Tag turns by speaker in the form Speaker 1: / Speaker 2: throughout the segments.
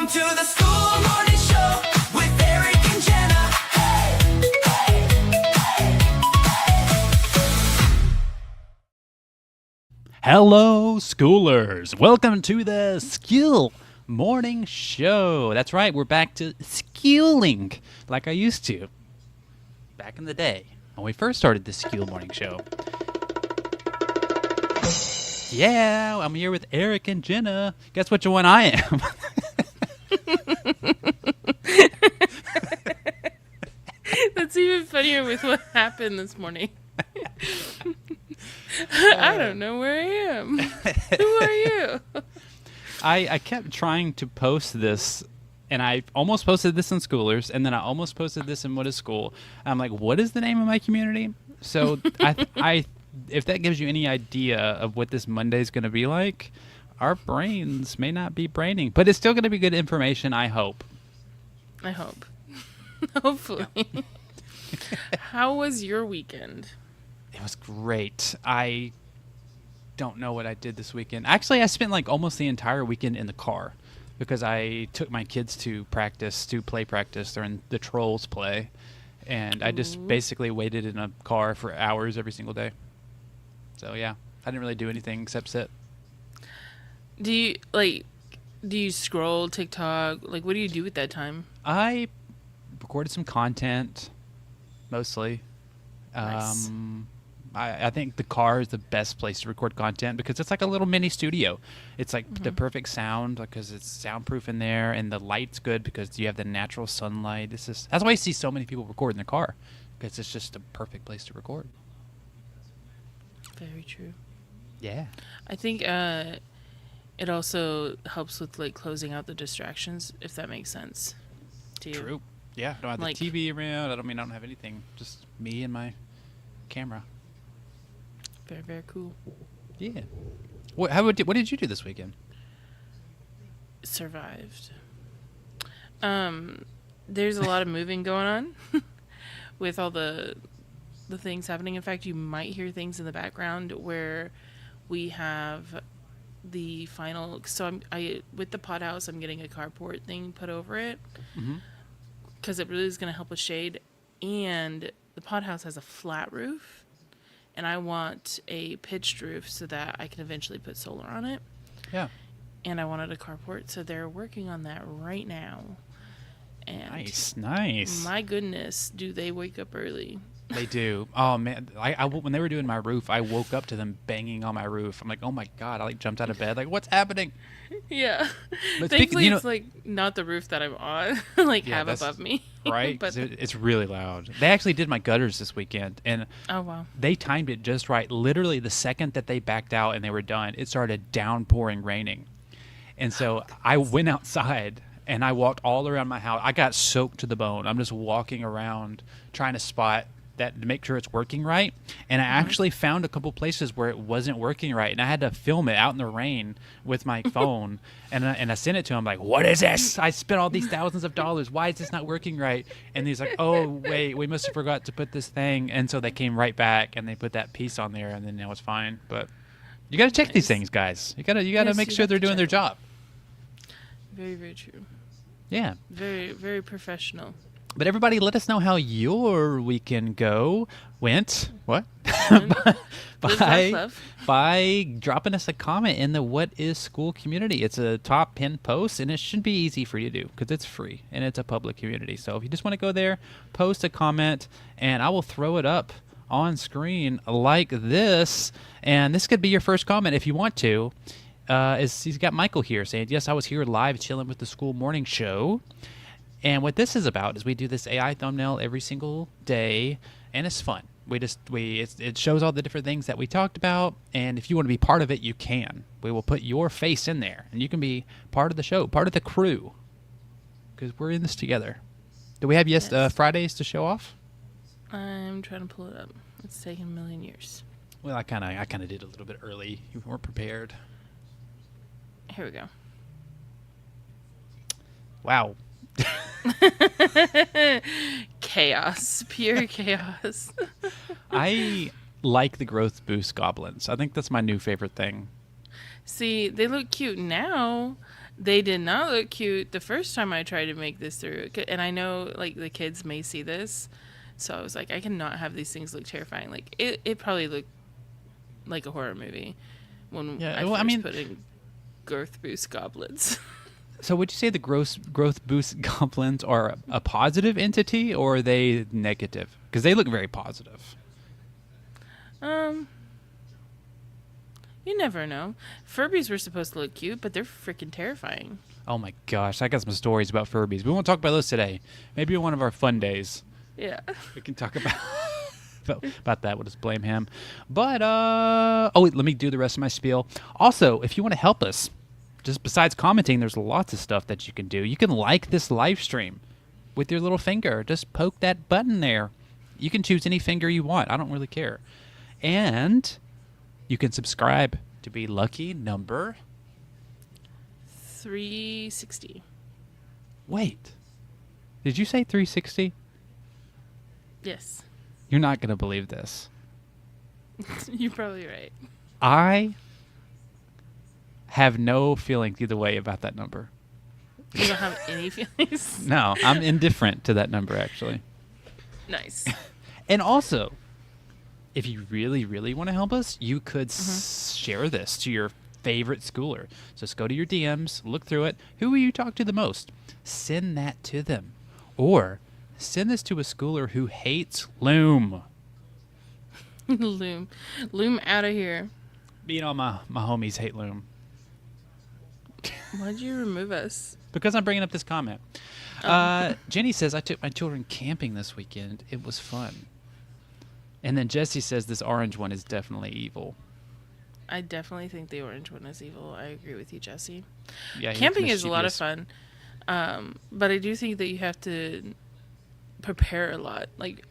Speaker 1: Welcome to the Skool Morning Show with Eric and Jenna. Hey, hey, hey.
Speaker 2: Hello, schoolers. Welcome to the Skool Morning Show. That's right, we're back to schooling like I used to back in the day when we first started the Skool Morning Show. Yeah, I'm here with Eric and Jenna. Guess which one I am?
Speaker 3: That's even funnier with what happened this morning. I don't know where I am. Who are you?
Speaker 2: I kept trying to post this, and I almost posted this in Schoolers, and then I almost posted this in What is School. I'm like, what is the name of my community? So I if that gives you any idea of what this Monday is going to be like, our brains may not be braining, but it's still going to be good information, I hope.
Speaker 3: I hope. Hopefully. Yeah. How was your weekend?
Speaker 2: It was great. I don't know what I did this weekend. Actually, I spent like almost the entire weekend in the car because I took my kids to play practice during the Trolls play, and I just basically waited in a car for hours every single day. So yeah, I didn't really do anything except sit.
Speaker 3: Do you scroll TikTok? Like, what do you do at that time?
Speaker 2: I recorded some content, mostly.
Speaker 3: Nice.
Speaker 2: I think the car is the best place to record content because it's like a little mini studio. It's like the perfect sound because it's soundproof in there, and the light's good because you have the natural sunlight. That's why I see so many people record in the car, because it's just a perfect place to record.
Speaker 3: Very true.
Speaker 2: Yeah.
Speaker 3: I think it also helps with like closing out the distractions, if that makes sense to you.
Speaker 2: True. Yeah. I don't have
Speaker 3: Like-
Speaker 2: the TV around. I don't have anything. Just me and my camera.
Speaker 3: Very, very cool.
Speaker 2: Yeah. What did you do this weekend?
Speaker 3: Survived. There's a lot of moving going on with all the things happening. In fact, you might hear things in the background where we have the final. So I with the pot house, I'm getting a carport thing put over it because it really is going to help with shade. And the pot house has a flat roof, and I want a pitched roof so that I can eventually put solar on it.
Speaker 2: Yeah.
Speaker 3: And I wanted a carport, so they're working on that right now. And
Speaker 2: Nice.
Speaker 3: my goodness, do they wake up early?
Speaker 2: They do. Oh man, when they were doing my roof, I woke up to them banging on my roof. I'm like, oh my god! I like jumped out of bed, like, what's happening?
Speaker 3: Yeah.
Speaker 2: But
Speaker 3: Thankfully, it's like not the roof that I'm on, like
Speaker 2: Yeah,
Speaker 3: have
Speaker 2: that's-
Speaker 3: above me.
Speaker 2: Right?
Speaker 3: But
Speaker 2: 'Cause it's really loud. They actually did my gutters this weekend, and
Speaker 3: oh wow.
Speaker 2: they timed it just right. Literally, the second that they backed out and they were done, it started downpouring raining. And so I went outside and I walked all around my house. I got soaked to the bone. I'm just walking around trying to spot that to make sure it's working right. And I actually found a couple places where it wasn't working right, and I had to film it out in the rain with my phone. and I sent it to him like, "What is this? I spent all these thousands of dollars. Why is this not working right?" And he's like, "Oh wait, we must have forgot to put this thing." And so they came right back and they put that piece on there, and then now it's fine. But you got to check these things, guys. You got to
Speaker 3: Yes,
Speaker 2: make
Speaker 3: you
Speaker 2: sure
Speaker 3: have
Speaker 2: they're
Speaker 3: to
Speaker 2: doing their
Speaker 3: check
Speaker 2: job.
Speaker 3: Very, very true.
Speaker 2: Yeah.
Speaker 3: Very, very professional.
Speaker 2: But everybody, let us know how your weekend went. What?
Speaker 3: Live, laugh, love.
Speaker 2: by dropping us a comment in the What is School community. It's a top pinned post, and it should be easy for you to do because it's free and it's a public community. So if you just want to go there, post a comment, and I will throw it up on screen like this. And this could be your first comment if you want to. He's got Michael here saying, "Yes, I was here live chilling with the Skool Morning Show." And what this is about is we do this AI thumbnail every single day, and it's fun. It shows all the different things that we talked about, and if you want to be part of it, you can. We will put your face in there, and you can be part of the show, part of the crew, because we're in this together. Do we have
Speaker 3: Yes.
Speaker 2: Fridays to show off?
Speaker 3: I'm trying to pull it up. It's taken a million years.
Speaker 2: Well, I kind of did a little bit early. You weren't prepared.
Speaker 3: Here we go.
Speaker 2: Wow.
Speaker 3: Chaos. Pure chaos.
Speaker 2: I like the growth boost goblins. I think that's my new favorite thing.
Speaker 3: See, they look cute now. They did not look cute the first time I tried to make this through. And I know, like, the kids may see this. So I was like, I cannot have these things look terrifying. Like, it probably looked like a horror movie when
Speaker 2: Yeah,
Speaker 3: I
Speaker 2: well, I
Speaker 3: first
Speaker 2: mean-
Speaker 3: put in growth boost goblets.
Speaker 2: So would you say the growth boost goblins are a positive entity, or are they negative? Because they look very positive.
Speaker 3: You never know. Furbies were supposed to look cute, but they're freaking terrifying.
Speaker 2: Oh my gosh, I got some stories about Furbies. We won't talk about those today. Maybe one of our fun days.
Speaker 3: Yeah.
Speaker 2: We can talk about about that. We'll just blame him. But oh wait, let me do the rest of my spiel. Also, if you want to help us, just besides commenting, there's lots of stuff that you can do. You can like this live stream with your little finger. Just poke that button there. You can choose any finger you want. I don't really care. And you can subscribe to be lucky number.
Speaker 3: 360.
Speaker 2: Wait. Did you say 360?
Speaker 3: Yes.
Speaker 2: You're not going to believe this.
Speaker 3: You're probably right.
Speaker 2: I have no feelings either way about that number.
Speaker 3: You don't have any feelings?
Speaker 2: No, I'm indifferent to that number, actually.
Speaker 3: Nice.
Speaker 2: And also, if you really, really want to help us, you could share this to your favorite schooler. So just go to your DMs, look through it. Who will you talk to the most? Send that to them. Or send this to a schooler who hates Loom.
Speaker 3: Loom out of here.
Speaker 2: You know, my homies hate Loom.
Speaker 3: Why'd you remove us?
Speaker 2: Because I'm bringing up this comment. Jenny says, I took my children camping this weekend. It was fun. And then Jesse says this orange one is definitely evil.
Speaker 3: I definitely think the orange one is evil. I agree with you, Jesse.
Speaker 2: Yeah,
Speaker 3: Camping is a lot of fun. But I do think that you have to prepare a lot. Like,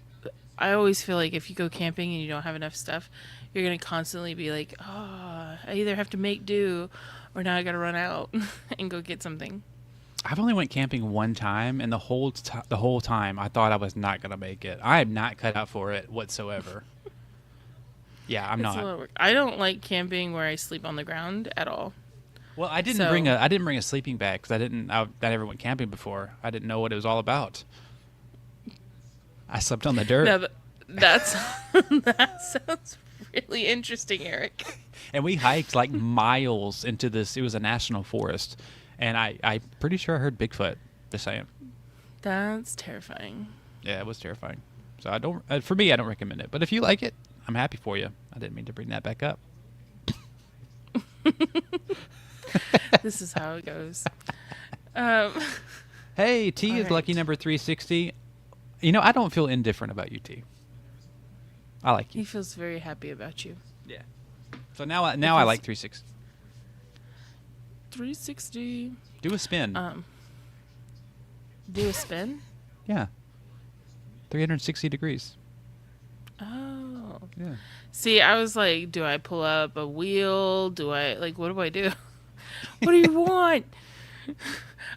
Speaker 3: I always feel like if you go camping and you don't have enough stuff, you're going to constantly be like, oh, I either have to make do or now I got to run out and go get something.
Speaker 2: I've only went camping one time, and the whole time I thought I was not going to make it. I am not cut out for it whatsoever. Yeah, I'm
Speaker 3: It's a lot
Speaker 2: not.
Speaker 3: of work. I don't like camping where I sleep on the ground at all.
Speaker 2: Well, I didn't
Speaker 3: So-
Speaker 2: bring a sleeping bag because I never went camping before. I didn't know what it was all about. I slept on the dirt.
Speaker 3: No, but that's that sounds really interesting, Eric.
Speaker 2: And we hiked like miles into this. It was a national forest. And I'm pretty sure I heard Bigfoot. Just saying.
Speaker 3: That's terrifying.
Speaker 2: Yeah, it was terrifying. So I don't. For me, I don't recommend it. But if you like it, I'm happy for you. I didn't mean to bring that back up.
Speaker 3: This is how it goes.
Speaker 2: Hey, T
Speaker 3: All
Speaker 2: is
Speaker 3: right.
Speaker 2: lucky number 360. You know, I don't feel indifferent about you, T. I like you.
Speaker 3: He feels very happy about you.
Speaker 2: Yeah. So now I
Speaker 3: Because-
Speaker 2: like 360.
Speaker 3: 360.
Speaker 2: Do a spin.
Speaker 3: Do a spin?
Speaker 2: Yeah. 360 degrees.
Speaker 3: Oh.
Speaker 2: Yeah.
Speaker 3: See, I was like, do I pull up a wheel? Do I, like, what do I do? What do you want?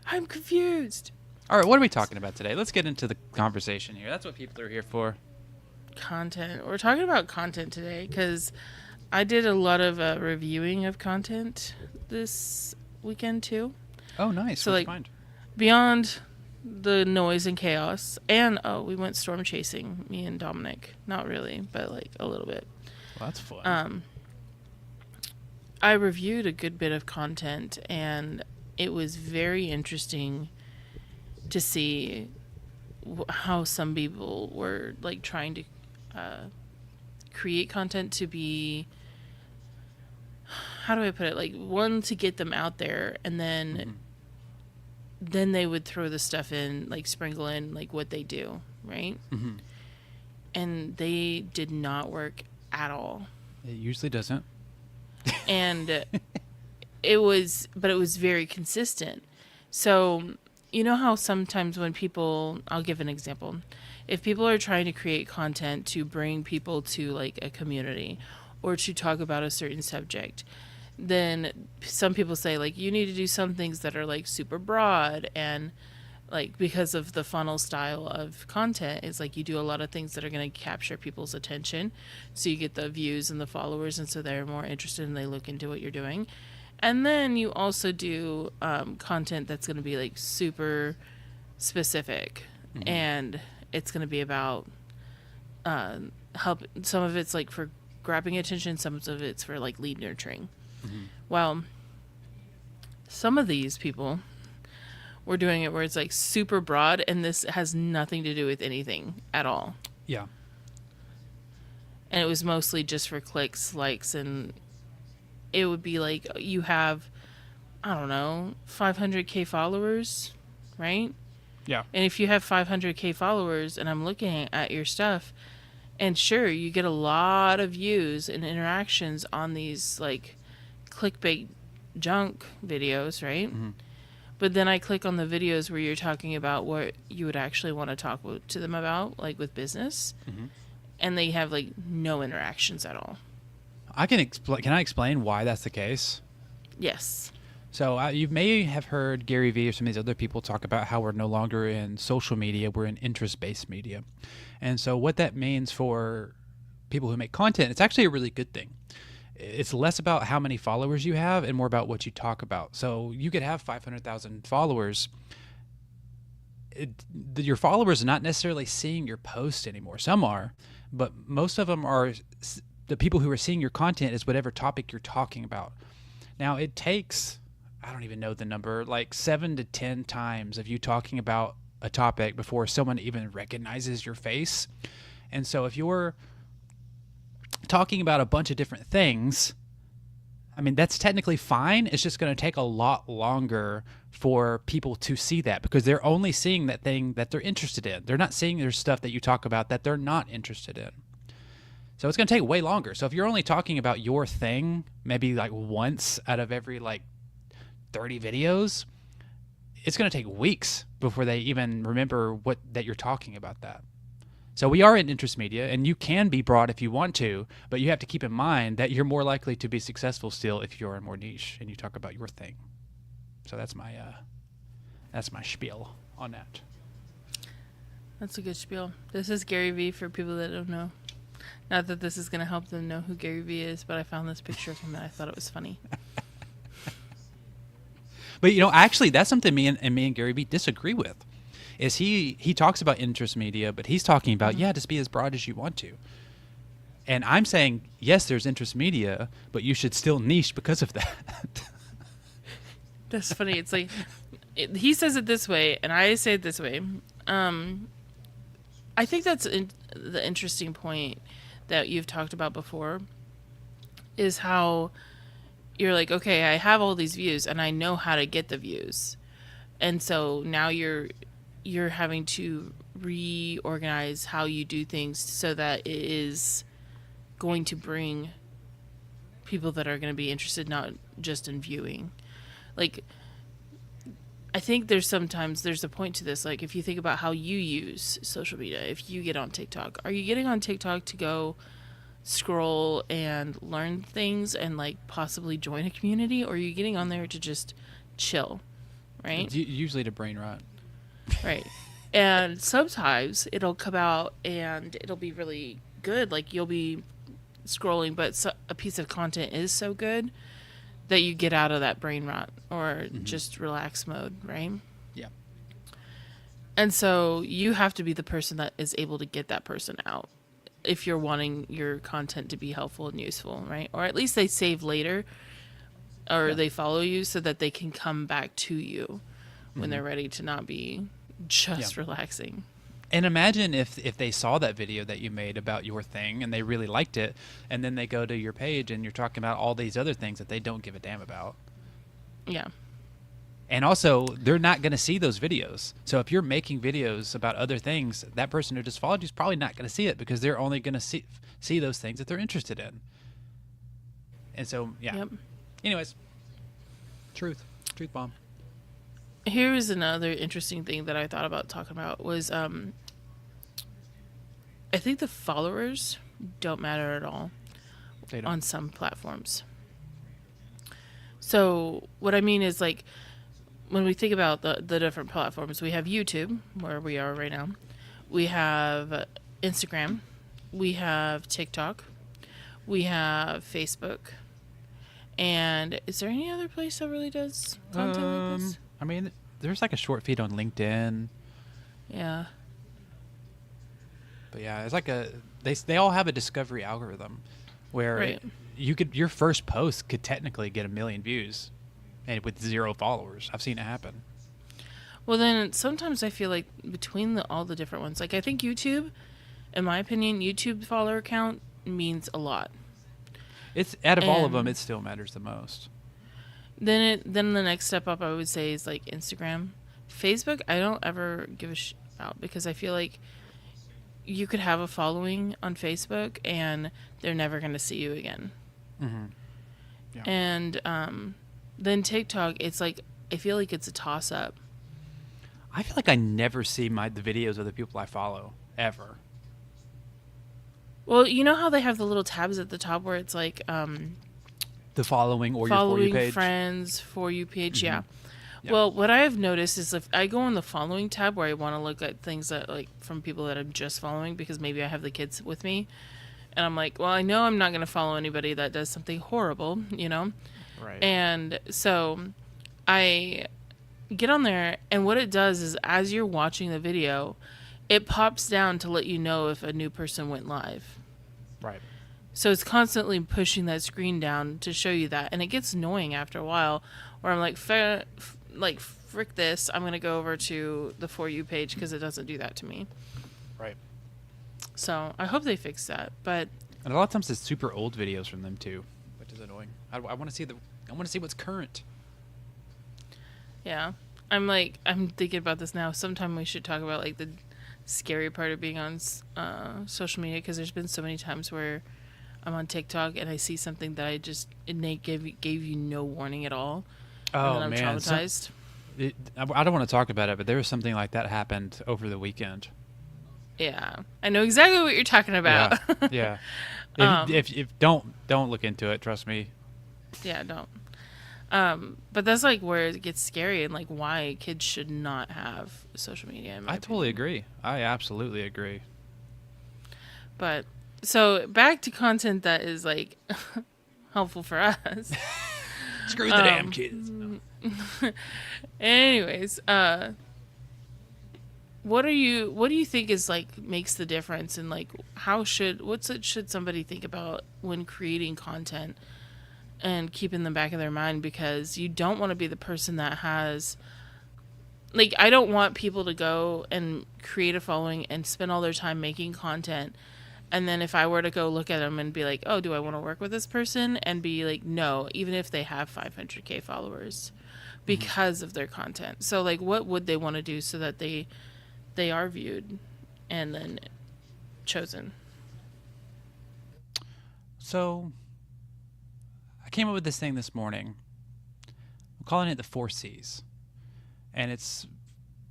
Speaker 3: I'm confused.
Speaker 2: All right, what are we talking about today? Let's get into the conversation here. That's what people are here for.
Speaker 3: Content. We're talking about content today because I did a lot of reviewing of content this weekend too.
Speaker 2: Oh, nice.
Speaker 3: So,
Speaker 2: What'd you
Speaker 3: like-
Speaker 2: find?
Speaker 3: Beyond the noise and chaos, and we went storm chasing, me and Dominic. Not really, but like a little bit.
Speaker 2: Well, that's fun.
Speaker 3: I reviewed a good bit of content, and it was very interesting to see how some people were like trying to create content to be, how do I put it, like, one, to get them out there, and then they would throw the stuff in, like sprinkle in like what they do, right?
Speaker 2: Mhm.
Speaker 3: And they did not work at all.
Speaker 2: It usually doesn't.
Speaker 3: And it was very consistent. So, you know how sometimes when people, I'll give an example. If people are trying to create content to bring people to like a community or to talk about a certain subject, then some people say like you need to do some things that are like super broad, and like because of the funnel style of content, it's like you do a lot of things that are going to capture people's attention, so you get the views and the followers, and so they're more interested and they look into what you're doing. And then you also do content that's going to be like super specific, and it's going to be about help. Some of it's like for grabbing attention, some of it's for like lead nurturing. Well, some of these people were doing it where it's like super broad, and this has nothing to do with anything at all.
Speaker 2: Yeah.
Speaker 3: And it was mostly just for clicks, likes, and it would be like you have, I don't know, 500K followers, right?
Speaker 2: Yeah.
Speaker 3: And if you have 500K followers and I'm looking at your stuff, and sure, you get a lot of views and interactions on these like clickbait junk videos, right? But then I click on the videos where you're talking about what you would actually want to talk to them about, like with business, and they have like no interactions at all.
Speaker 2: Can I explain why that's the case?
Speaker 3: Yes.
Speaker 2: So you may have heard Gary Vee or some of these other people talk about how we're no longer in social media, we're in interest-based media. And so what that means for people who make content, it's actually a really good thing. It's less about how many followers you have and more about what you talk about. So you could have 500,000 followers. Your followers are not necessarily seeing your post anymore. Some are, but most of them are, the people who are seeing your content is whatever topic you're talking about. Now it takes, I don't even know the number, like 7 to 10 times of you talking about a topic before someone even recognizes your face. And so if you're talking about a bunch of different things, I mean, that's technically fine. It's just going to take a lot longer for people to see that because they're only seeing that thing that they're interested in. They're not seeing there's stuff that you talk about that they're not interested in. So it's going to take way longer. So if you're only talking about your thing, maybe like once out of every like 30 videos, it's going to take weeks before they even remember that you're talking about that. So we are in interest media, and you can be broad if you want to, but you have to keep in mind that you're more likely to be successful still if you're in more niche and you talk about your thing. So that's my spiel on that.
Speaker 3: That's a good spiel. This is Gary Vee for people that don't know. Not that this is going to help them know who Gary Vee is, but I found this picture of him and I thought it was funny.
Speaker 2: But, actually, that's something me and Gary Vee disagree with. Is he talks about interest media, but he's talking about, just be as broad as you want to. And I'm saying, yes, there's interest media, but you should still niche because of that.
Speaker 3: That's funny. It's like, he says it this way, and I say it this way. I think that's the interesting point that you've talked about before, is how you're like, okay, I have all these views, and I know how to get the views. And so now you're having to reorganize how you do things so that it is going to bring people that are going to be interested not just in viewing. Like, I think there's a point to this. Like, if you think about how you use social media, if you get on TikTok, are you getting on TikTok to go scroll and learn things and like possibly join a community, or are you getting on there to just chill, right?
Speaker 2: Usually to brain rot.
Speaker 3: Right. And sometimes it'll come out and it'll be really good. Like, you'll be scrolling, but a piece of content is so good that you get out of that brain rot or just relax mode, right?
Speaker 2: Yeah.
Speaker 3: And so you have to be the person that is able to get that person out if you're wanting your content to be helpful and useful, right? Or at least they save later, or they follow you so that they can come back to you when they're ready to not be just relaxing.
Speaker 2: And imagine if they saw that video that you made about your thing and they really liked it, and then they go to your page and you're talking about all these other things that they don't give a damn about.
Speaker 3: Yeah.
Speaker 2: And also, they're not going to see those videos. So if you're making videos about other things, that person who just followed you is probably not going to see it because they're only going to see those things that they're interested in. And so, yeah.
Speaker 3: Yep.
Speaker 2: Anyways, truth bomb.
Speaker 3: Here is another interesting thing that I thought about talking about was I think the followers don't matter at all
Speaker 2: They don't.
Speaker 3: on some platforms. So what I mean is, like, when we think about the different platforms, we have YouTube, where we are right now. We have Instagram. We have TikTok. We have Facebook. And is there any other place that really does content like this?
Speaker 2: I mean, there's like a short feed on LinkedIn,
Speaker 3: Yeah.
Speaker 2: but yeah, it's like they all have a discovery algorithm where
Speaker 3: Right.
Speaker 2: your first post could technically get 1 million views, and with 0 followers. I've seen it happen.
Speaker 3: Well, then sometimes I feel like between all the different ones, like I think YouTube, in my opinion, YouTube follower count means a lot.
Speaker 2: It's out of all of them,
Speaker 3: And-
Speaker 2: it still matters the most.
Speaker 3: Then the next step up I would say is like Instagram. Facebook, I don't ever give a about because I feel like you could have a following on Facebook and they're never going to see you again.
Speaker 2: Mm-hmm. Yeah.
Speaker 3: And then TikTok, it's like I feel like it's a toss up.
Speaker 2: I feel like I never see the videos of the people I follow ever.
Speaker 3: Well, you know how they have the little tabs at the top where it's like
Speaker 2: The following or your For You
Speaker 3: following
Speaker 2: page.
Speaker 3: friends, For You page, yeah.
Speaker 2: Yeah.
Speaker 3: Well, what I have noticed is if I go on the following tab where I want to look at things that like from people that I'm just following because maybe I have the kids with me, and I'm like, well, I know I'm not going to follow anybody that does something horrible, you know?
Speaker 2: Right.
Speaker 3: And so I get on there, and what it does is as you're watching the video, it pops down to let you know if a new person went live.
Speaker 2: Right.
Speaker 3: So it's constantly pushing that screen down to show you that, and it gets annoying after a while. Where I'm like, frick this! I'm gonna go over to the For You page because it doesn't do that to me.
Speaker 2: Right.
Speaker 3: So I hope they fix that. But
Speaker 2: And a lot of times it's super old videos from them too, which is annoying. I want to see what's current.
Speaker 3: yeah, I'm thinking about this now. Sometime we should talk about like the scary part of being on social media because there's been so many times where I'm on TikTok and I see something that they gave you no warning at all.
Speaker 2: Oh
Speaker 3: and then I'm
Speaker 2: man,
Speaker 3: traumatized.
Speaker 2: I don't want to talk about it, but there was something like that happened over the weekend.
Speaker 3: Yeah, I know exactly what you're talking about.
Speaker 2: Yeah. Yeah. If don't look into it, trust me.
Speaker 3: Yeah, don't. But that's like where it gets scary and like why kids should not have social media. In my
Speaker 2: I totally
Speaker 3: opinion.
Speaker 2: agree. I absolutely agree.
Speaker 3: But so back to content that is like helpful for us.
Speaker 2: Screw the damn kids.
Speaker 3: Anyways, what do you think is like makes the difference and like should somebody think about when creating content and keep in the back of their mind because you don't want to be the person that has like I don't want people to go and create a following and spend all their time making content and then if I were to go look at them and be like, oh, do I want to work with this person? And be like, no, even if they have 500K followers because of their content. So like what would they want to do so that they are viewed and then chosen?
Speaker 2: So I came up with this thing this morning. I'm calling it the 4 C's. And it's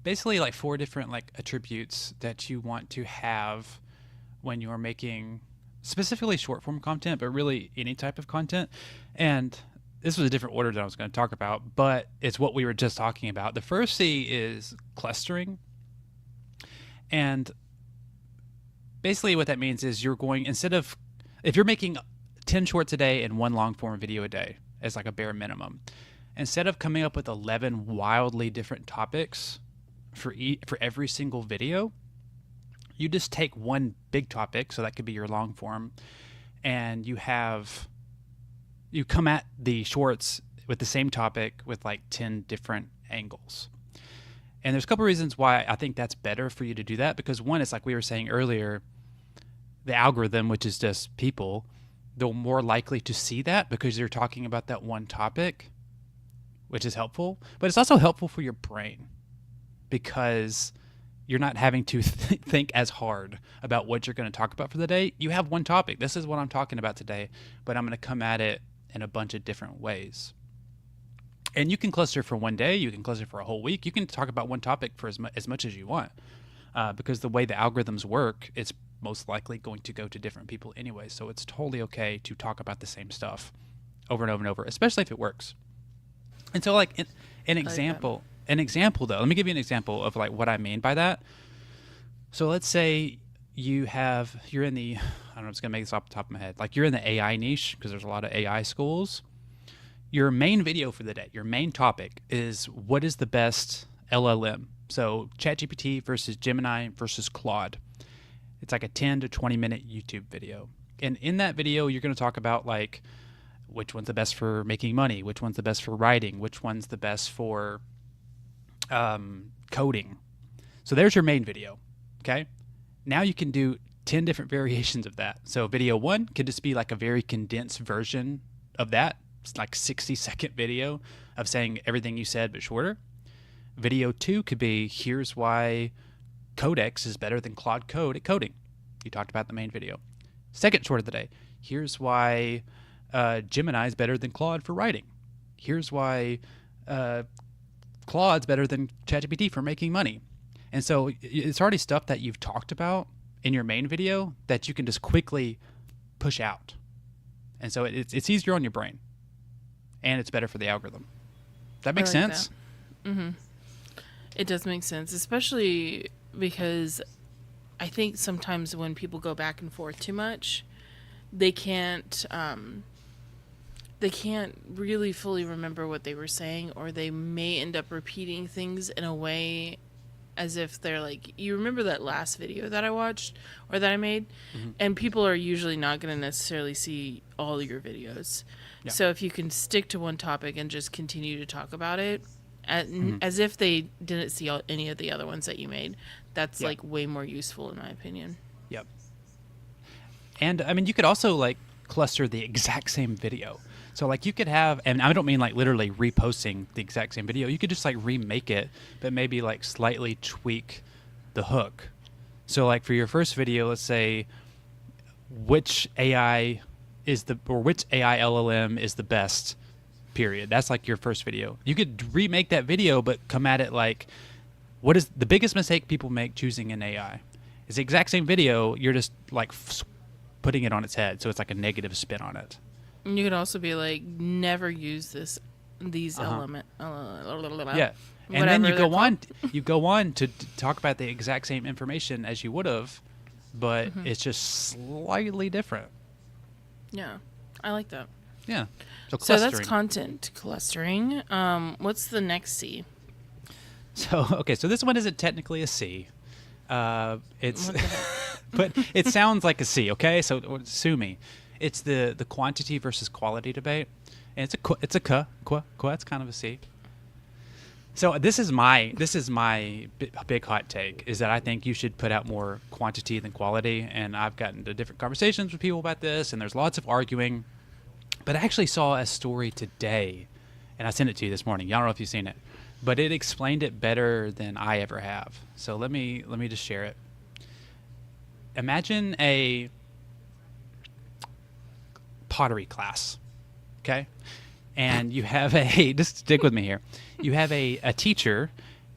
Speaker 2: basically like 4 different like attributes that you want to have when you're making specifically short form content, but really any type of content. And this was a different order than I was going to talk about, but it's what we were just talking about. The first C is clustering. And basically what that means is you're going, if you're making 10 shorts a day and 1 long form video a day as like a bare minimum, instead of coming up with 11 wildly different topics for every single video, you just take one big topic, so that could be your long form, and you come at the shorts with the same topic with like 10 different angles. And there's a couple reasons why I think that's better for you to do that, because one is like we were saying earlier, the algorithm, which is just people, they're more likely to see that because you're talking about that one topic, which is helpful. But it's also helpful for your brain because you're not having to think as hard about what you're going to talk about for the day. You have one topic. This is what I'm talking about today, but I'm going to come at it in a bunch of different ways. And you can cluster for one day. You can cluster for a whole week. You can talk about one topic for as much as you want because the way the algorithms work, it's most likely going to go to different people anyway. So it's totally okay to talk about the same stuff over and over and over, especially if it works. And so like an example though, let me give you an example of like what I mean by that. So let's say you're in the, I don't know, I'm just gonna make this off the top of my head. Like you're in the AI niche because there's a lot of AI schools. your main video for the day, your main topic is what is the best LLM. So ChatGPT versus Gemini versus Claude. It's like a 10 to 20 minute YouTube video. And in that video, you're going to talk about like which one's the best for making money, which one's the best for writing, which one's the best for coding. So there's your main video. Okay. Now you can do 10 different variations of that. So video 1 could just be like a very condensed version of that. It's like 60-second video of saying everything you said but shorter. Video 2 could be here's why Codex is better than Claude Code at coding. You talked about the main video. Second short of the day, here's why Gemini is better than Claude for writing. Here's why Claude's better than ChatGPT for making money. And so it's already stuff that you've talked about in your main video that you can just quickly push out. And so it's easier on your brain. And it's better for the algorithm. That makes sense?
Speaker 3: Mm-hmm. It does make sense, especially because I think sometimes when people go back and forth too much, they can't really fully remember what they were saying, or they may end up repeating things in a way as if they're like, you remember that last video that I watched or that I made? Mm-hmm. And people are usually not going to necessarily see all your videos. Yeah. So if you can stick to one topic and just continue to talk about it as if they didn't see any of the other ones that you made, that's like way more useful in my opinion.
Speaker 2: Yep. And I mean, you could also like cluster the exact same video. So like you could have, and I don't mean like literally reposting the exact same video. You could just like remake it, but maybe like slightly tweak the hook. So like for your first video, let's say which AI LLM is the best, period. That's like your first video. You could remake that video, but come at it like, what is the biggest mistake people make choosing an AI? It's the exact same video. You're just like putting it on its head. So it's like a negative spin on it.
Speaker 3: You could also be like, never use these element.
Speaker 2: Yeah, and then you go on to talk about the exact same information as you would have, but it's just slightly different.
Speaker 3: Yeah, I like that.
Speaker 2: Yeah,
Speaker 3: so that's content clustering. What's the next C?
Speaker 2: So this one isn't technically a C. It's but it sounds like a C. Okay, so sue me. It's the quantity versus quality debate, and it's a it's kind of a C. So this is my big hot take, is that I think you should put out more quantity than quality, and I've gotten into different conversations with people about this, and there's lots of arguing. But I actually saw a story today, and I sent it to you this morning. Y'all don't know if you've seen it, but it explained it better than I ever have. So let me just share it. Imagine a pottery class, okay? And you have just stick with me here. You have a teacher.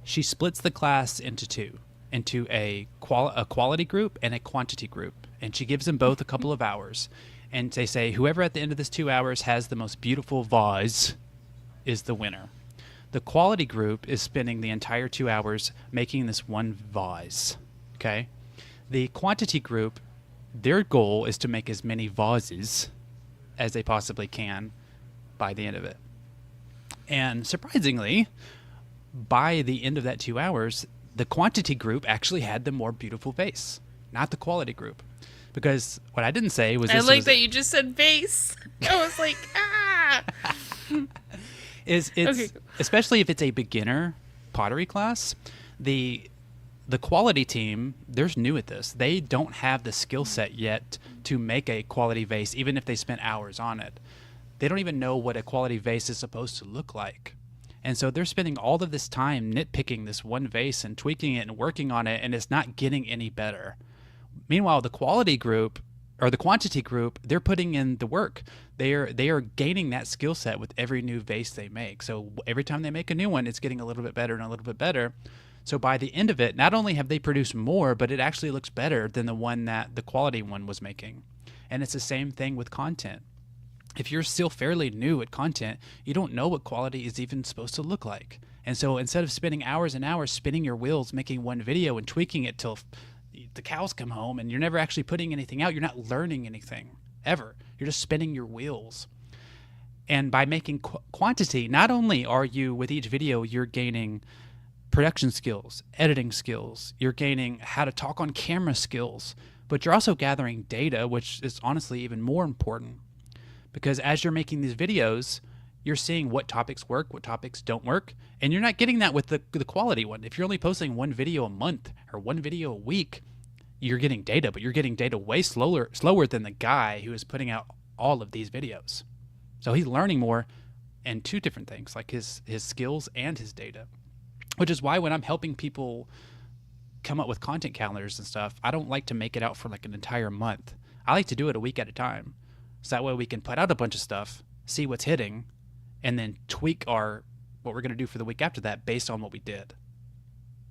Speaker 2: She splits the class into two, into a quality group and a quantity group. And she gives them both a couple of hours. And they say, whoever at the end of this 2 hours has the most beautiful vase is the winner. The quality group is spending the entire 2 hours making this one vase, okay? The quantity group, their goal is to make as many vases as they possibly can by the end of it. And surprisingly, by the end of that 2 hours, the quantity group actually had the more beautiful vase, not the quality group. Because what I didn't say was...
Speaker 3: that you just said vase. I was like,
Speaker 2: It's okay. Especially if it's a beginner pottery class, the quality team, they're new at this. They don't have the skill set yet to make a quality vase, even if they spent hours on it. They don't even know what a quality vase is supposed to look like. And so they're spending all of this time nitpicking this one vase and tweaking it and working on it, and it's not getting any better. Meanwhile, the quality group or the quantity group, they're putting in the work. They are gaining that skill set with every new vase they make. So every time they make a new one, it's getting a little bit better and a little bit better. So by the end of it, not only have they produced more, but it actually looks better than the one that the quality one was making. And it's the same thing with content. If you're still fairly new at content, you don't know what quality is even supposed to look like. And so instead of spending hours and hours spinning your wheels making one video and tweaking it till the cows come home and you're never actually putting anything out, you're not learning anything ever. You're just spinning your wheels. And by making quantity, not only are you, with each video, you're gaining production skills, editing skills, you're gaining how to talk on camera skills, but you're also gathering data, which is honestly even more important. Because as you're making these videos, you're seeing what topics work, what topics don't work, and you're not getting that with the quality one. If you're only posting one video a month or one video a week, you're getting data, but you're getting data way slower than the guy who is putting out all of these videos. So he's learning more in two different things, like his skills and his data, which is why when I'm helping people come up with content calendars and stuff, I don't like to make it out for like an entire month. I like to do it a week at a time. So that way we can put out a bunch of stuff, see what's hitting, and then tweak what we're going to do for the week after that based on what we did.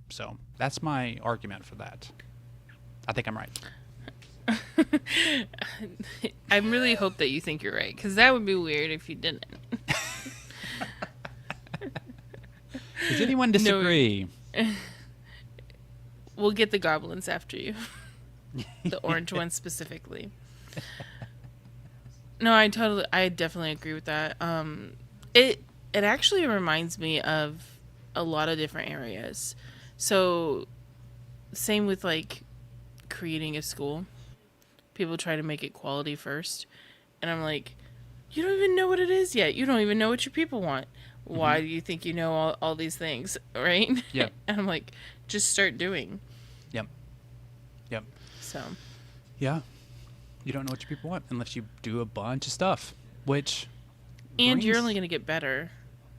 Speaker 2: So that's my argument for that. I think I'm right.
Speaker 3: I really hope that you think you're right, because that would be weird if you didn't.
Speaker 2: Does anyone disagree?
Speaker 3: We'll get the goblins after you. The orange one specifically. No, I definitely agree with that. It actually reminds me of a lot of different areas. So, same with like creating a school. People try to make it quality first, and I'm like, you don't even know what it is yet. You don't even know what your people want. Why do you think you know all these things, right?
Speaker 2: Yeah.
Speaker 3: And I'm like, just start doing.
Speaker 2: Yep.
Speaker 3: So.
Speaker 2: Yeah. You don't know what your people want unless you do a bunch of stuff, which.
Speaker 3: And you're only going to get better.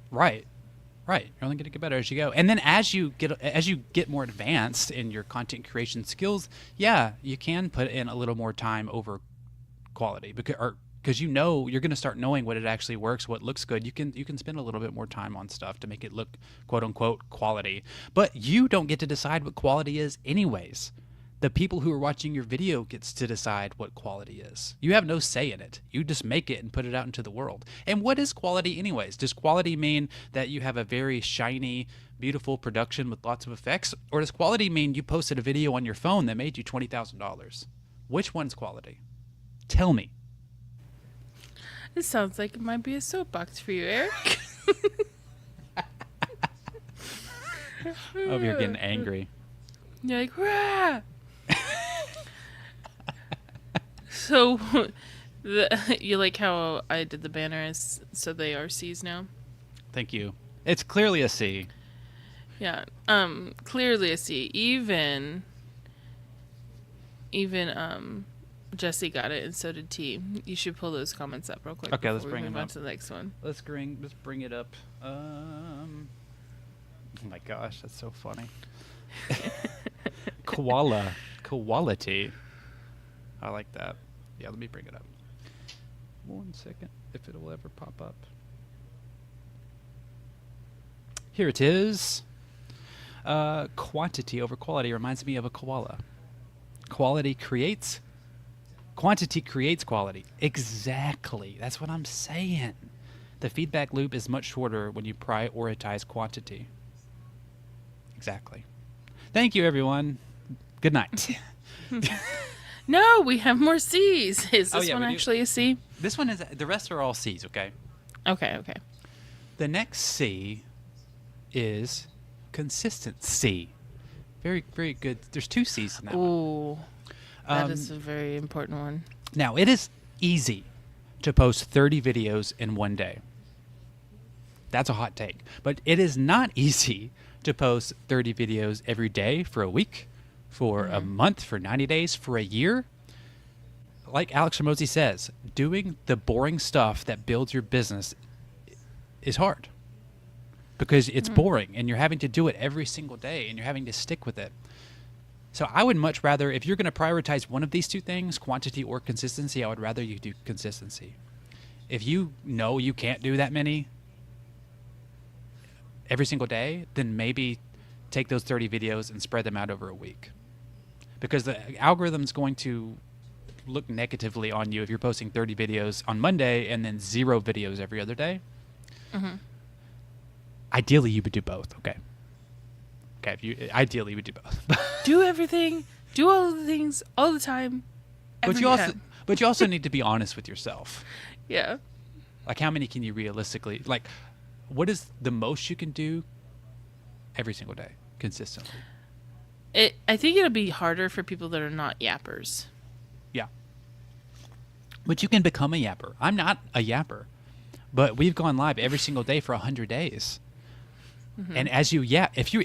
Speaker 2: Right. You're only going to get better as you go. And then as you get more advanced in your content creation skills, you can put in a little more time over quality because you're going to start knowing what it actually works, what looks good. You can spend a little bit more time on stuff to make it look quote unquote quality. But you don't get to decide what quality is anyways. The people who are watching your video gets to decide what quality is. You have no say in it. You just make it and put it out into the world. And what is quality anyways? Does quality mean that you have a very shiny, beautiful production with lots of effects? Or does quality mean you posted a video on your phone that made you $20,000? Which one's quality? Tell me.
Speaker 3: This sounds like it might be a soapbox for you, Eric.
Speaker 2: Oh, you're getting angry.
Speaker 3: You're like, rah! So, you like how I did the banners so they are C's now?
Speaker 2: Thank you. It's clearly a C.
Speaker 3: Yeah, clearly a C. Even Jesse got it, and so did T. You should pull those comments up real quick.
Speaker 2: Okay, let's
Speaker 3: before
Speaker 2: bring
Speaker 3: we
Speaker 2: them
Speaker 3: move on
Speaker 2: up.
Speaker 3: to the next one.
Speaker 2: Let's bring it up. Oh my gosh, that's so funny. Quality. I like that. Yeah, let me bring it up. 1 second, if it will ever pop up. Here it is. Quantity over quality reminds me of a koala. Quantity creates quality. Exactly. That's what I'm saying. The feedback loop is much shorter when you prioritize quantity. Exactly. Thank you, everyone. Good night.
Speaker 3: No, we have more C's. Is
Speaker 2: Oh,
Speaker 3: this
Speaker 2: yeah,
Speaker 3: one
Speaker 2: we do.
Speaker 3: actually a C?
Speaker 2: This one is. The rest are all C's. Okay.
Speaker 3: Okay.
Speaker 2: The next C is consistency. Very, very good. There's 2 C's in that one.
Speaker 3: Ooh, that is a very important one.
Speaker 2: Now, it is easy to post 30 videos in one day. That's a hot take. But it is not easy to post 30 videos every day for a week, for a month, for 90 days, for a year. Like Alex Ramosi says, doing the boring stuff that builds your business is hard because it's boring and you're having to do it every single day and you're having to stick with it. So I would much rather, if you're going to prioritize one of these 2 things, quantity or consistency, I would rather you do consistency. If you know you can't do that many every single day, then maybe take those 30 videos and spread them out over a week. Because the algorithm's going to look negatively on you if you're posting 30 videos on Monday and then 0 videos every other day.
Speaker 3: Mm-hmm.
Speaker 2: Ideally, you would do both. Okay. Ideally, you would do both.
Speaker 3: Do everything. Do all the things all the time.
Speaker 2: But you also need to be honest with yourself.
Speaker 3: Yeah.
Speaker 2: Like, how many can you realistically, like, what is the most you can do every single day consistently?
Speaker 3: I think it'll be harder for people that are not yappers.
Speaker 2: Yeah. But you can become a yapper. I'm not a yapper, but we've gone live every single day for 100 days. And as you if you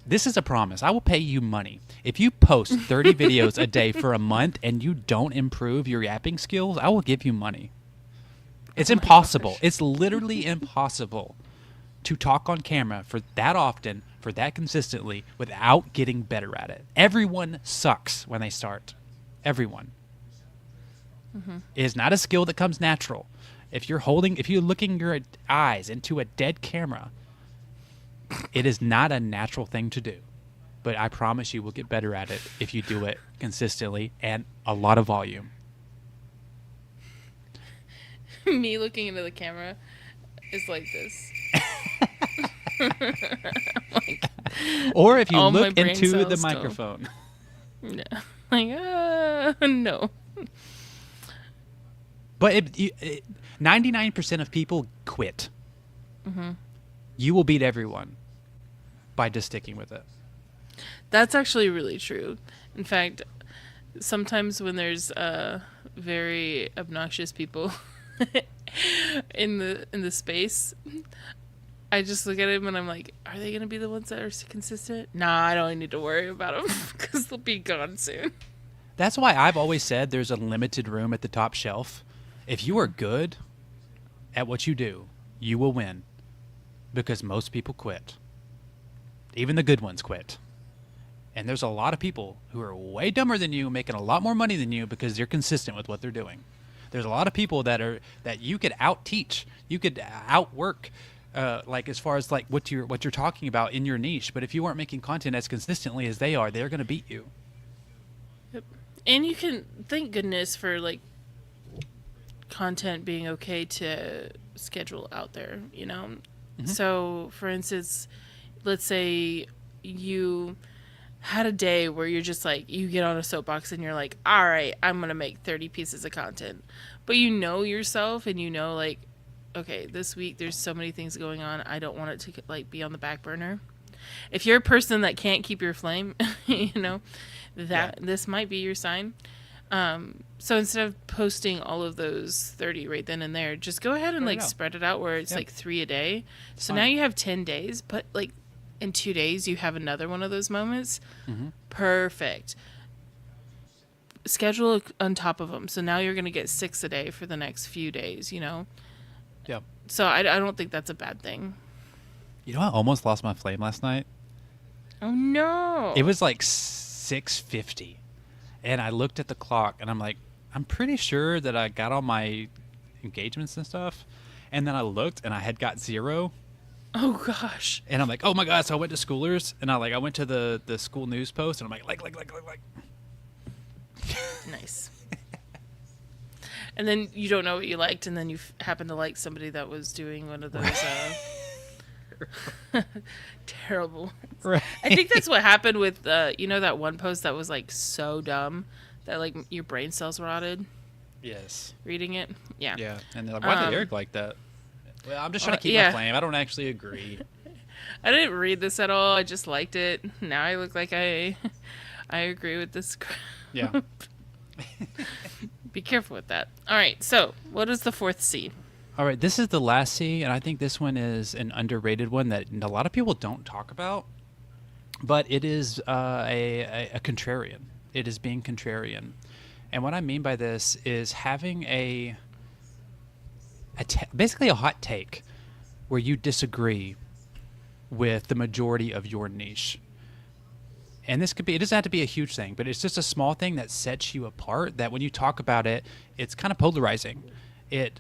Speaker 2: this is a promise. I will pay you money. If you post 30 videos a day for a month and you don't improve your yapping skills, I will give you money. It's impossible. It's literally impossible to talk on camera for that often, for that consistently, without getting better at it. Everyone sucks when they start. Everyone. It is not a skill that comes natural. If you're looking your eyes into a dead camera, it is not a natural thing to do. But I promise you will get better at it if you do it consistently and a lot of volume.
Speaker 3: Me looking into the camera is like this.
Speaker 2: Or if you
Speaker 3: all my
Speaker 2: look
Speaker 3: brain
Speaker 2: into the
Speaker 3: cells go.
Speaker 2: microphone.
Speaker 3: No. Like, no.
Speaker 2: But 99% of people quit. You will beat everyone by just sticking with it.
Speaker 3: That's actually really true. In fact, sometimes when there's very obnoxious people in the space, I just look at them and I'm like, are they going to be the ones that are consistent? Nah, I don't need to worry about them because they'll be gone soon.
Speaker 2: That's why I've always said there's a limited room at the top shelf. If you are good at what you do, you will win. Because most people quit. Even the good ones quit. And there's a lot of people who are way dumber than you, making a lot more money than you because they're consistent with what they're doing. There's a lot of people that you could out teach, you could outwork, like as far as like what you're talking about in your niche. But if you weren't making content as consistently as they are, they're going to beat you.
Speaker 3: Yep. And you can thank goodness for like content being okay to schedule out there, you know. So, for instance, let's say you had a day where you're just like, you get on a soapbox and you're like, all right, I'm going to make 30 pieces of content. But you know yourself and you know, like, okay, this week there's so many things going on. I don't want it to, like, be on the back burner. If you're a person that can't keep your flame, you know, this might be your sign. So instead of posting all of those 30 right then and there, just go ahead and like spread it out where it's like 3 a day. So now you have 10 days, but like in 2 days you have another one of those moments. Perfect. Schedule on top of them. So now you're going to get 6 a day for the next few days, you know?
Speaker 2: Yep.
Speaker 3: So I don't think that's a bad thing.
Speaker 2: You know, I almost lost my flame last night.
Speaker 3: Oh no.
Speaker 2: It was like 6:50. And I looked at the clock and I'm like, I'm pretty sure that I got all my engagements and stuff. And then I looked and I had got 0.
Speaker 3: Oh gosh.
Speaker 2: And I'm like, oh my God. So I went to Schoolers and I went to the school news post and I'm like.
Speaker 3: Nice. And then you don't know what you liked and then you happen to like somebody that was doing one of those terrible.
Speaker 2: Right.
Speaker 3: I think that's what happened with you know that one post that was like so dumb that like your brain cells rotted
Speaker 2: Yes.
Speaker 3: reading it. Yeah.
Speaker 2: Yeah. And they're like, why did Eric like that? Well, I'm just trying to keep my flame. I don't actually agree.
Speaker 3: I didn't read this at all. I just liked it. Now I look like I agree with this.
Speaker 2: Yeah.
Speaker 3: Be careful with that. All right. So what is the 4th C?
Speaker 2: All right, this is the last C, and I think this one is an underrated one that a lot of people don't talk about, but it is a contrarian. It is being contrarian. And what I mean by this is having basically a hot take where you disagree with the majority of your niche. And it doesn't have to be a huge thing, but it's just a small thing that sets you apart, that when you talk about it, it's kind of polarizing. It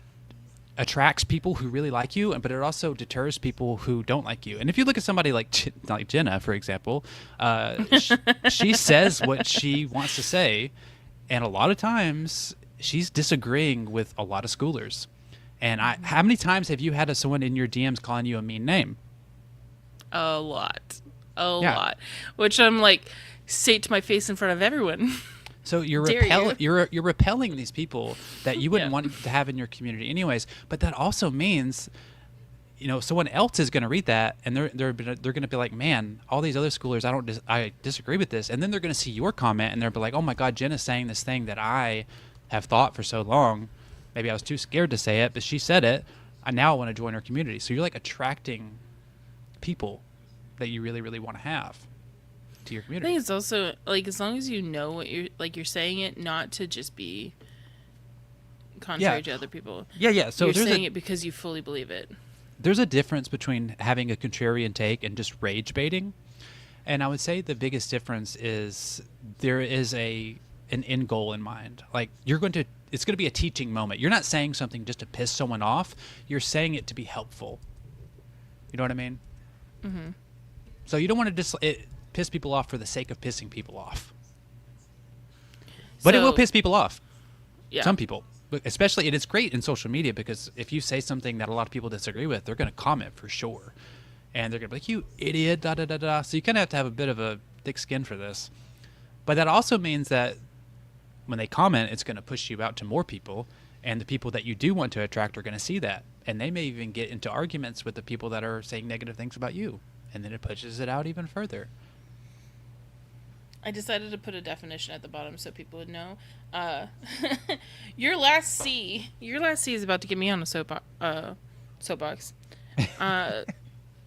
Speaker 2: attracts people who really like you, but it also deters people who don't like you. And if you look at somebody like Jenna, for example, she says what she wants to say, and a lot of times she's disagreeing with a lot of schoolers. And how many times have you had someone in your DMs calling you a mean name?
Speaker 3: A lot. Which I'm like, say it to my face in front of everyone.
Speaker 2: So you're
Speaker 3: Dare you.
Speaker 2: you're repelling these people that you wouldn't
Speaker 3: Yeah.
Speaker 2: want to have in your community anyways. But that also means, someone else is going to read that and they're going to be like, man, all these other schoolers, I disagree with this. And then they're going to see your comment and they'll be like, oh my God, Jen is saying this thing that I have thought for so long. Maybe I was too scared to say it, but she said it. I now want to join her community. So you're like attracting people that you really, really want to have to your
Speaker 3: I
Speaker 2: community.
Speaker 3: think it's also like as long as you know what you're saying it not to just be contrary
Speaker 2: Yeah.
Speaker 3: to other people.
Speaker 2: Yeah. So
Speaker 3: you're
Speaker 2: there's
Speaker 3: saying it because you fully believe it.
Speaker 2: there's a difference between having a contrarian take and just rage baiting. And I would say the biggest difference is there is an end goal in mind. Like it's going to be a teaching moment. You're not saying something just to piss someone off. You're saying it to be helpful. You know what I mean? Mm-hmm. So you don't want to piss people off for the sake of pissing people off. But it will
Speaker 3: So-
Speaker 2: piss people off.
Speaker 3: Yeah.
Speaker 2: Some people. But especially, and it's great in social media because if you say something that a lot of people disagree with, they're going to comment for sure. And they're going to be like, you idiot, da da da da. So you kind of have to have a bit of a thick skin for this. But that also means that when they comment, it's going to push you out to more people. And the people that you do want to attract are going to see that. And they may even get into arguments with the people that are saying negative things about you. And then it pushes it out even further.
Speaker 3: I decided to put a definition at the bottom so people would know. Your last C is about to get me on a soapbox.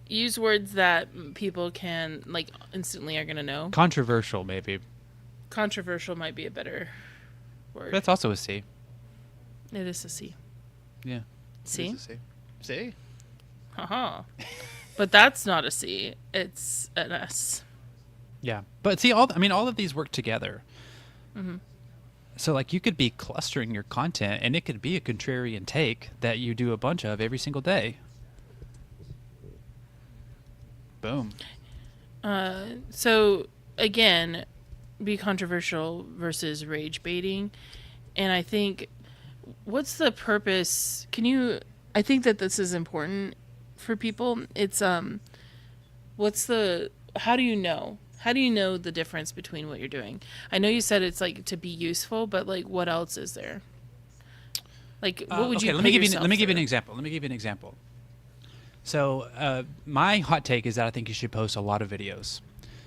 Speaker 3: Use words that people can like instantly are gonna know.
Speaker 2: Controversial, maybe.
Speaker 3: Controversial might be a better word.
Speaker 2: That's also a C.
Speaker 3: It is a C.
Speaker 2: Yeah.
Speaker 3: C?
Speaker 2: It is a C. C?
Speaker 3: Haha. But that's not a C. It's an S.
Speaker 2: Yeah, but see, all of these work together.
Speaker 3: Mm-hmm.
Speaker 2: So, like, you could be clustering your content, and it could be a contrarian take that you do a bunch of every single day. Boom.
Speaker 3: So again, be controversial versus rage baiting, and I think what's the purpose? I think that this is important for people. It's how do you know? How do you know the difference between what you're doing? I know you said it's like to be useful, but like what else is there? Like what would
Speaker 2: Okay,
Speaker 3: you
Speaker 2: let me give you
Speaker 3: an
Speaker 2: an example. Let me give you an example. So, my hot take is that I think you should post a lot of videos.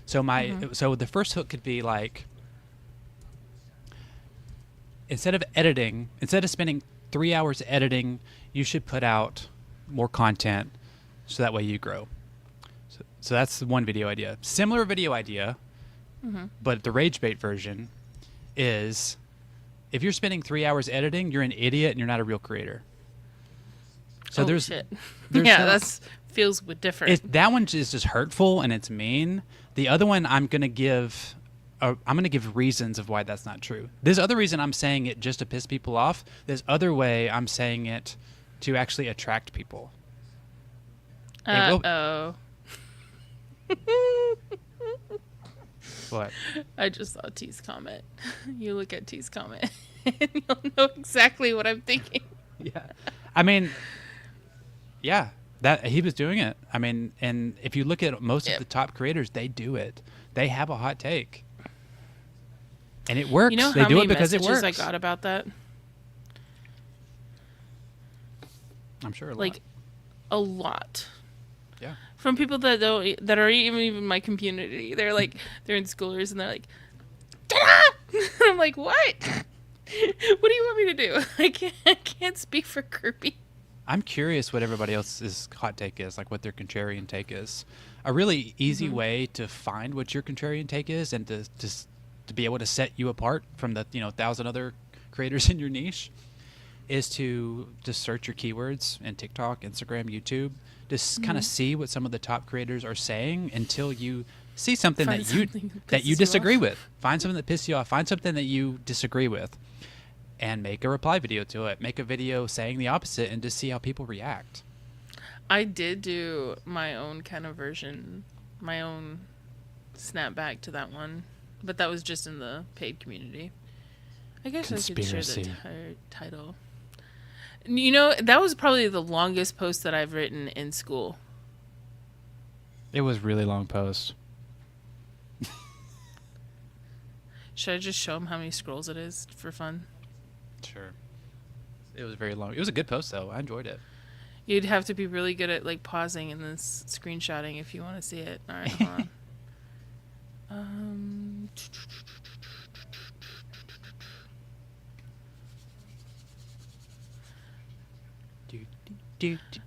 Speaker 2: So so the first hook could be like, instead of spending 3 hours editing, you should put out more content so that way you grow. So that's one video idea. Similar video idea, but the rage bait version is, if you're spending 3 hours editing, you're an idiot and you're not a real creator. So
Speaker 3: shit.
Speaker 2: there's
Speaker 3: yeah,
Speaker 2: no-
Speaker 3: that's feels different.
Speaker 2: that one is just hurtful and it's mean. The other one, I'm gonna give reasons of why that's not true. This other reason I'm saying it just to piss people off. This other way I'm saying it to actually attract people. It will-
Speaker 3: Oh.
Speaker 2: What?
Speaker 3: I just saw T's comment. You look at T's comment and you'll know exactly what I'm thinking.
Speaker 2: Yeah. I mean, yeah, that he was doing it. I mean, and if you look at most of the top creators, they do it. They have a hot take. And it works.
Speaker 3: You know
Speaker 2: They
Speaker 3: how
Speaker 2: do
Speaker 3: many
Speaker 2: it because it
Speaker 3: messages
Speaker 2: works.
Speaker 3: I got about that?
Speaker 2: I'm sure
Speaker 3: Like a lot.
Speaker 2: Yeah.
Speaker 3: From people that are even my community. They're like they're in schoolers and they're like, "Ta-da!" I'm like, what? What do you want me to do? I can't speak for Kirby.
Speaker 2: I'm curious what everybody else's hot take is, like what their contrarian take is. A really easy way to find what your contrarian take is and to be able to set you apart from the 1,000 other creators in your niche is to just search your keywords in TikTok, Instagram, YouTube. Just kind of see what some of the top creators are saying until you see something
Speaker 3: Find
Speaker 2: that you
Speaker 3: something that
Speaker 2: that you
Speaker 3: pisses you
Speaker 2: disagree
Speaker 3: off.
Speaker 2: with. Find something that pisses you off. Find something that you disagree with, and make a reply video to it. Make a video saying the opposite, and just see how people react.
Speaker 3: I did do my own kind of version, my own snapback to that one, but that was just in the paid community. I guess I could share the
Speaker 2: Conspiracy.
Speaker 3: title. You know, that was probably the longest post that I've written in school.
Speaker 2: It was really long post.
Speaker 3: Should I just show them how many scrolls it is for fun?
Speaker 2: Sure. It was very long. It was a good post, though. I enjoyed it.
Speaker 3: You'd have to be really good at like pausing and then screenshotting if you want to see it. All right, hold on.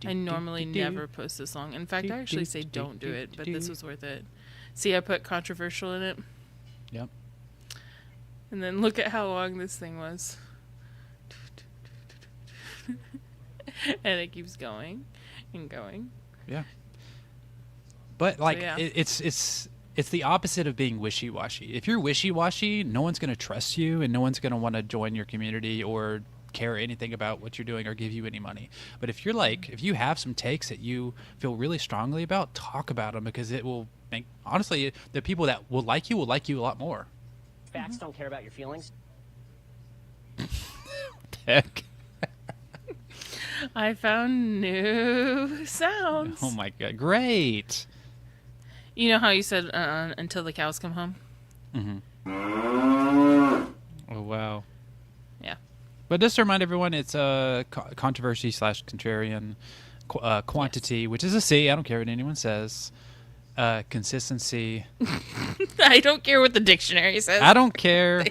Speaker 3: I normally never post this long. In fact, I actually say don't do it, but this was worth it. See, I put controversial in it.
Speaker 2: Yep.
Speaker 3: And then look at how long this thing was. And it keeps going and going.
Speaker 2: Yeah. But like
Speaker 3: yeah.
Speaker 2: it's the opposite of being wishy-washy. If you're wishy-washy, no one's going to trust you and no one's going to want to join your community or care anything about what you're doing or give you any money. But if you're like, if you have some takes that you feel really strongly about, talk about them, because it will make, honestly, the people that will like you a lot more.
Speaker 4: Facts don't care about your feelings.
Speaker 2: Heck.
Speaker 3: I found new sounds.
Speaker 2: Oh my God. Great.
Speaker 3: You know how you said until the cows come home?
Speaker 2: Oh, wow.
Speaker 3: Yeah.
Speaker 2: But just to remind everyone, it's a controversy / contrarian, quantity, which is a C. I don't care what anyone says. Consistency.
Speaker 3: I don't care what the dictionary says.
Speaker 2: I don't care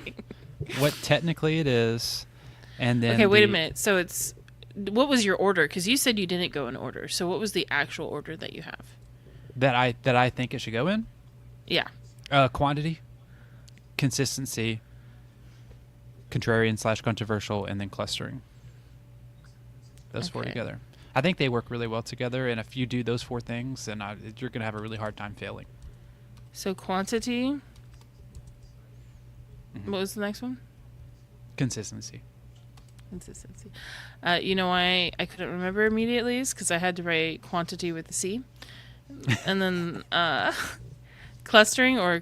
Speaker 2: what technically it is. And then
Speaker 3: Okay, wait a minute. So it's, what was your order? Because you said you didn't go in order. So what was the actual order that you have?
Speaker 2: That I think it should go in?
Speaker 3: Yeah.
Speaker 2: Quantity, consistency, contrarian / controversial, and then clustering. Those four
Speaker 3: Okay.
Speaker 2: together. I think they work really well together, and if you do those four things, then you're going to have a really hard time failing.
Speaker 3: So quantity. What was the next one?
Speaker 2: Consistency.
Speaker 3: Consistency. You know why I couldn't remember immediately is because I had to write quantity with a C. And then clustering or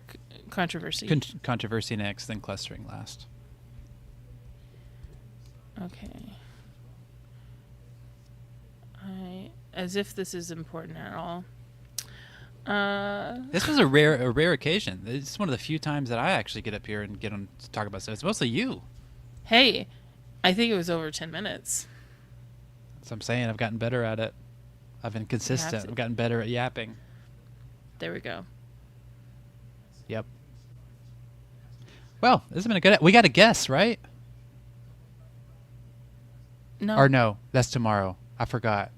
Speaker 3: controversy.
Speaker 2: Controversy next, then clustering last.
Speaker 3: Okay. As if this is important at all.
Speaker 2: This was a rare occasion. It's one of the few times that I actually get up here and get on to talk about stuff. It's mostly you.
Speaker 3: Hey, I think it was over 10 minutes.
Speaker 2: That's what I'm saying. I've gotten better at it. I've been consistent.
Speaker 3: to.
Speaker 2: I've gotten better at yapping.
Speaker 3: There we go.
Speaker 2: Yep. Well, this has been a good. We got a guess, right?
Speaker 3: No.
Speaker 2: Or no, that's tomorrow. I forgot.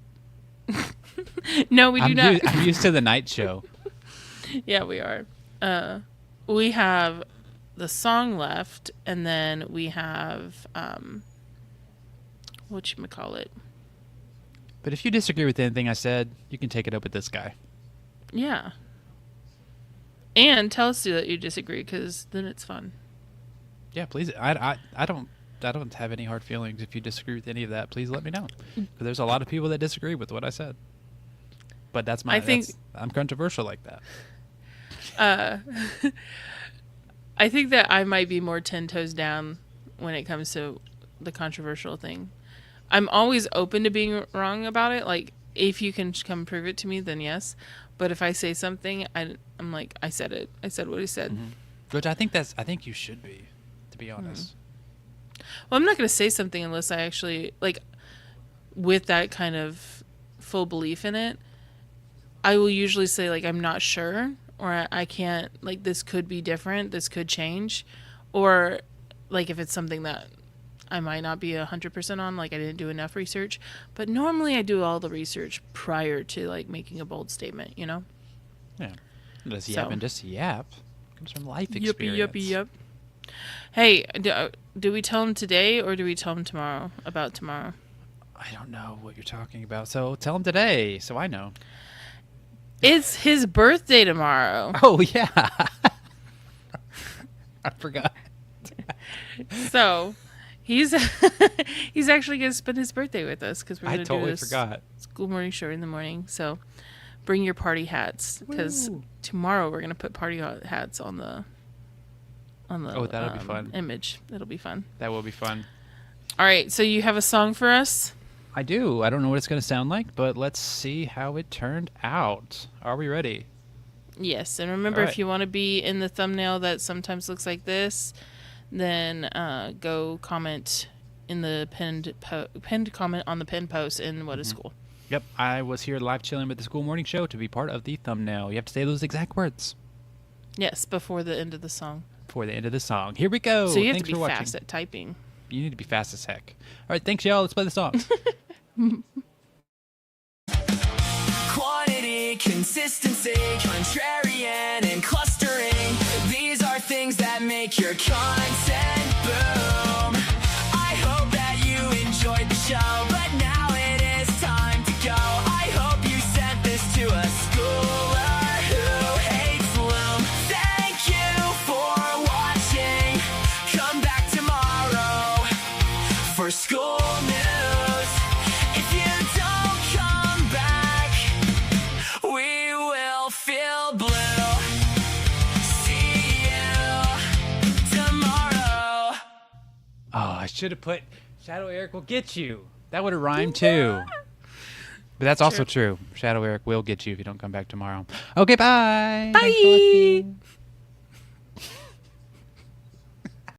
Speaker 3: No, we do not.
Speaker 2: I'm used to the night show.
Speaker 3: Yeah, we are. We have the song left, and then we have whatchamacallit.
Speaker 2: But if you disagree with anything I said, you can take it up with this guy.
Speaker 3: Yeah. And tell us that you disagree, because then it's fun.
Speaker 2: Yeah, please. I don't have any hard feelings if you disagree with any of that. Please let me know, because there's a lot of people that disagree with what I said. But that's my. I'm controversial like that.
Speaker 3: I think that I might be more 10 toes down when it comes to the controversial thing. I'm always open to being wrong about it. Like, if you can come prove it to me, then yes. But if I say something, I'm like, I said it. I said what I said.
Speaker 2: Mm-hmm. Which I think you should be, to be honest.
Speaker 3: Well, I'm not going to say something unless I actually, like, with that kind of full belief in it, I will usually say, like, I'm not sure, or I can't, like, this could be different, this could change, or, like, if it's something that I might not be 100% on, like, I didn't do enough research, but normally I do all the research prior to, like, making a bold statement, you know?
Speaker 2: Yeah. Just
Speaker 3: So-
Speaker 2: yap and just yap. Comes from life experience.
Speaker 3: Yuppie. Hey, do we tell him today, or do we tell him tomorrow, about tomorrow?
Speaker 2: I don't know what you're talking about, so tell him today, so I know.
Speaker 3: It's his birthday tomorrow.
Speaker 2: Oh yeah. I forgot.
Speaker 3: So, he's he's actually going to spend his birthday with us because we're
Speaker 2: I
Speaker 3: going to
Speaker 2: totally
Speaker 3: do this
Speaker 2: forgot.
Speaker 3: school morning show in the morning. So, bring your party hats because
Speaker 2: Woo.
Speaker 3: tomorrow we're going to put party hats on the
Speaker 2: Oh, that'll be fun.
Speaker 3: image. That'll be fun.
Speaker 2: That will be fun.
Speaker 3: All right, so you have a song for us?
Speaker 2: I do. I don't know what it's going to sound like, but let's see how it turned out. Are we ready?
Speaker 3: Yes, and remember,
Speaker 2: Alright.
Speaker 3: if you want to be in the thumbnail that sometimes looks like this, then go comment in the pinned comment on the pinned post in What is School.
Speaker 2: Yep, I was here live chilling with the School Morning Show to be part of the thumbnail. You have to say those exact words
Speaker 3: Yes, before the end of the song.
Speaker 2: before the end of the song. Here we go.
Speaker 3: So you have
Speaker 2: Thanks
Speaker 3: to be
Speaker 2: for watching.
Speaker 3: fast at typing.
Speaker 2: You need to be fast as heck. All right, thanks, y'all. Let's play the song.
Speaker 1: Quantity, consistency, contrarian, and clustering. These are things that make your content boom. I hope that you enjoyed the show, but now it is time to go. I hope you sent this to a schooler who hates Loom. Thank you for watching. Come back tomorrow for school news. If you don't come back, we will feel blue. See you tomorrow.
Speaker 2: Oh, I should have put Shadow Eric will get you. That would have rhymed too. But that's also true. Shadow Eric will get you if you don't come back tomorrow. Okay, bye. Thanks for watching.